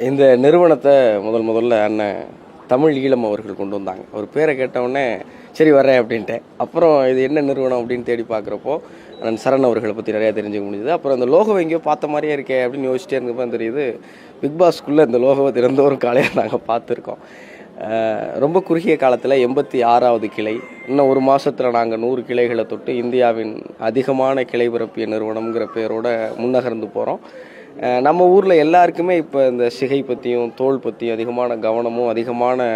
இந்த நிறுவனத்தை முதல்ல அண்ணன் தமிழ் ஈழம் அவர்கள் கொண்டு வந்தாங்க. ஒரு பேரை கேட்டவுடனே சரி வரேன் அப்படின்ட்டேன். அப்புறம் இது என்ன நிறுவனம் அப்படின்னு தேடி பார்க்குறப்போ அண்ணன் சரண் அவர்களை பற்றி நிறையா தெரிஞ்சுக்க முடியுது. அப்புறம் அந்த லோகோ எங்கேயோ பார்த்த மாதிரியே இருக்கே அப்படின்னு யோசிச்சிட்டே இருந்தப்போ தெரியுது பிக் பாஸ்க்குள்ளே இந்த லோகோவை திறந்தோறும் காலையில் நாங்கள் பார்த்துருக்கோம். ரொம்ப குறுகிய காலத்தில் 86வது கிளை, இன்னும் ஒரு மாதத்தில் நாங்கள் 100 கிளைகளை தொட்டு இந்தியாவின் அதிகமான கிளை பரப்பிய நிறுவனம்ங்கிற பேரோட முன்னகர்ந்து போகிறோம். நம்ம ஊரில் எல்லாருக்குமே இப்போ இந்த சிகை பற்றியும் தோல் பற்றியும் அதிகமான கவனமும் அதிகமான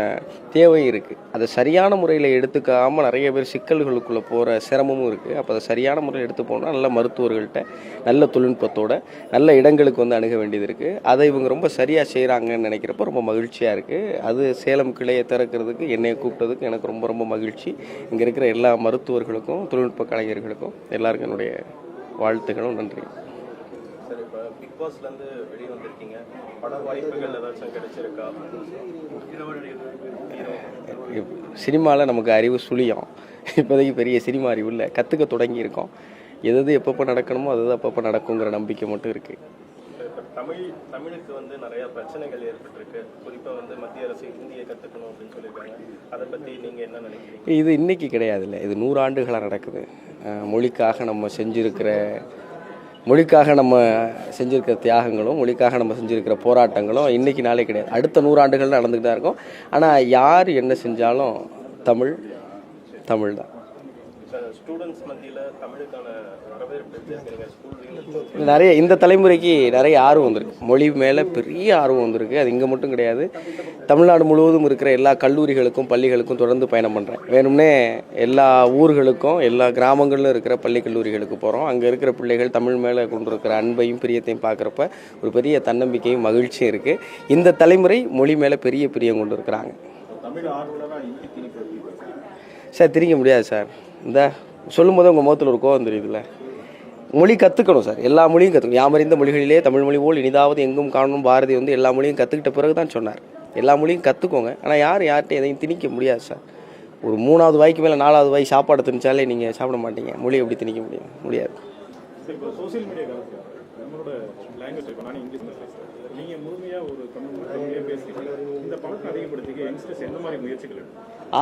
தேவையும் இருக்குது. அதை சரியான முறையில் எடுத்துக்காமல் நிறைய பேர் சிக்கல்களுக்குள்ளே போகிற சிரமமும் இருக்குது. அப்போ அதை சரியான முறையில் எடுத்து போனால் நல்ல மருத்துவர்கள்ட்ட நல்ல தொழில்நுட்பத்தோட நல்ல இடங்களுக்கு வந்து அணுக வேண்டியது இருக்குது. அதை இவங்க ரொம்ப சரியாக செய்கிறாங்கன்னு நினைக்கிறப்போ ரொம்ப மகிழ்ச்சியாக இருக்குது. அது சேலம் கிளையை திறக்கிறதுக்கு என்னை கூப்பிட்டதுக்கு எனக்கு ரொம்ப ரொம்ப மகிழ்ச்சி. இங்கே இருக்கிற எல்லா மருத்துவர்களுக்கும் தொழில்நுட்ப கலைஞர்களுக்கும் எல்லாருக்கும் என்னுடைய வாழ்த்துக்களும் நன்றி. பிக் பாஸ்லேருந்து வெளியே வந்திருக்கீங்க, பட வாய்ப்புகள் ஏதாச்சும் கிடைச்சிருக்கா? சினிமாவில் நமக்கு அறிவு சுழியம். இப்போதைக்கு பெரிய சினிமா அறிவு இல்லை, கற்றுக்க தொடங்கியிருக்கோம். எது எப்பப்போ நடக்கணுமோ அது அப்பப்போ நடக்குங்கிற நம்பிக்கை மட்டும் இருக்குது. தமிழுக்கு வந்து நிறைய பிரச்சனைகள் ஏற்பட்டிருக்கு. குறிப்பாக வந்து மத்திய அரசு ஹிந்தியை கற்றுக்கணும் அப்படின்னு சொல்லியிருக்காங்க. அதை பற்றி நீங்கள் என்ன நினைக்கிறீங்க? இது இன்னைக்கு கிடையாது, இல்லை, இது 100 ஆண்டுகளாக நடக்குது. மொழிக்காக நம்ம செஞ்சுருக்கிற தியாகங்களும் மொழிக்காக நம்ம செஞ்சுருக்கிற போராட்டங்களும் இன்றைக்கி நாளே கிடையாது, அடுத்த 100 ஆண்டுகள் நடந்துக்கிட்டு தான் இருக்கும். ஆனால் யார் என்ன செஞ்சாலும் தமிழ் தான். ஸ்டூடெண்ட்ஸ் மத்தியில் தமிழுக்கான நிறைய இந்த தலைமுறைக்கு நிறைய ஆர்வம் வந்திருக்கு, மொழி மேலே பெரிய ஆர்வம் வந்திருக்கு. அது இங்கே மட்டும் கிடையாது, தமிழ்நாடு முழுவதும் இருக்கிற எல்லா கல்லூரிகளுக்கும் பள்ளிகளுக்கும் தொடர்ந்து பயணம் பண்ணுறேன். வேணும்னே எல்லா ஊர்களுக்கும் எல்லா கிராமங்களிலும் இருக்கிற பள்ளி கல்லூரிகளுக்கு போகிறோம். அங்கே இருக்கிற பிள்ளைகள் தமிழ் மேலே கொண்டு இருக்கிற அன்பையும் பிரியத்தையும் பார்க்குறப்ப ஒரு பெரிய தன்னம்பிக்கையும் மகிழ்ச்சியும் இருக்குது. இந்த தலைமுறை மொழி மேலே பெரிய பிரியம் கொண்டு இருக்கிறாங்க. சார் திரிக்க முடியாது சார், இந்த சொல்லும்போது உங்கள் முகத்தில் ஒரு கோவம் தெரியுதுல்ல. மொழி கற்றுக்கணும் சார், எல்லா மொழியும் கற்றுக்கணும். யாமறிந்த மொழிகளிலே தமிழ் மொழி போல் இனிதாவது எங்கும் காணும் பாரதி வந்து எல்லா மொழியும் கற்றுக்கிட்ட பிறகு தான் சொன்னார். எல்லா மொழியும் கற்றுக்கோங்க, ஆனால் யார்கிட்டையும் எதையும் திணிக்க முடியாது சார். ஒரு 3வது வாய்க்கு மேலே 4வது வாய் சாப்பாடு திணிச்சாலே நீங்கள் சாப்பிட மாட்டீங்க, மொழி எப்படி திணிக்க முடியாது.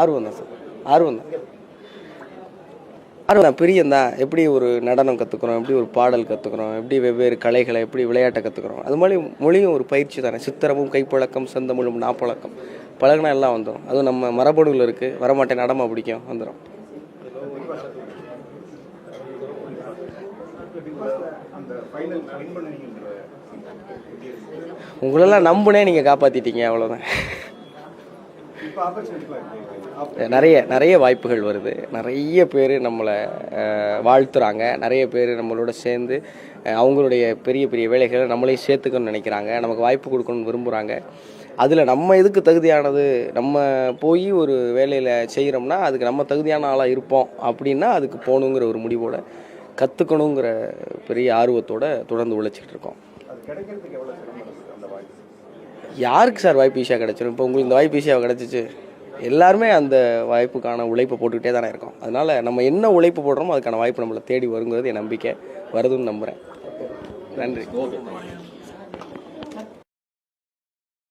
ஆர்வம் தான் சார், ஆர்வம் தான், பிரியந்தான். எப்படி ஒரு நடனம் கற்றுக்குறோம், எப்படி ஒரு பாடல் கற்றுக்குறோம், எப்படி வெவ்வேறு கலைகளை, எப்படி விளையாட்டை கற்றுக்குறோம், அது மாதிரி மொழியும் ஒரு பயிற்சி தானே. சித்திரமும் கைப்பழக்கம் செந்தமிழும் நாப்பழக்கம் பழகினா எல்லாம் வந்துடும். அதுவும் நம்ம மரபணுவில் இருக்குது. வரமாட்டேன் நடமா பிடிக்கும், வந்துடும். உங்களெல்லாம் நம்புனே நீங்கள் காப்பாற்றிட்டீங்க, அவ்வளோதான். நிறைய வாய்ப்புகள் வருது, நிறைய பேர் நம்மளை வாழ்த்துறாங்க, நிறைய பேர் நம்மளோட சேர்ந்து அவங்களுடைய பெரிய பெரிய வேலைகளை நம்மளையும் சேர்த்துக்கணும்னு நினைக்கிறாங்க, நமக்கு வாய்ப்பு கொடுக்கணும்னு விரும்புகிறாங்க. அதில் நம்ம எதுக்கு தகுதியானது, நம்ம போய் ஒரு வேலையில் செய்கிறோம்னா அதுக்கு நம்ம தகுதியான ஆளாக இருப்போம் அப்படின்னா அதுக்கு போகணுங்கிற ஒரு முடிவோட கற்றுக்கணுங்கிற பெரிய ஆர்வத்தோடு தொடர்ந்து உழைச்சிக்கிட்டு இருக்கோம். யாருக்கு சார் வாய்ப்பு ஈஸியாக கிடச்சிடும்? இப்போ உங்களுக்கு இந்த வாய்ப்பு ஈஸியாக கிடச்சிச்சு, எல்லாருமே அந்த வாய்ப்புக்கான உழைப்பை போட்டுக்கிட்டே தானே இருக்கோம். அதனால் நம்ம என்ன உழைப்பு போடுறோமோ அதுக்கான வாய்ப்பு நம்மளை தேடி வருங்கிறது என் நம்பிக்கை, வருதுன்னு நம்புகிறேன். நன்றி.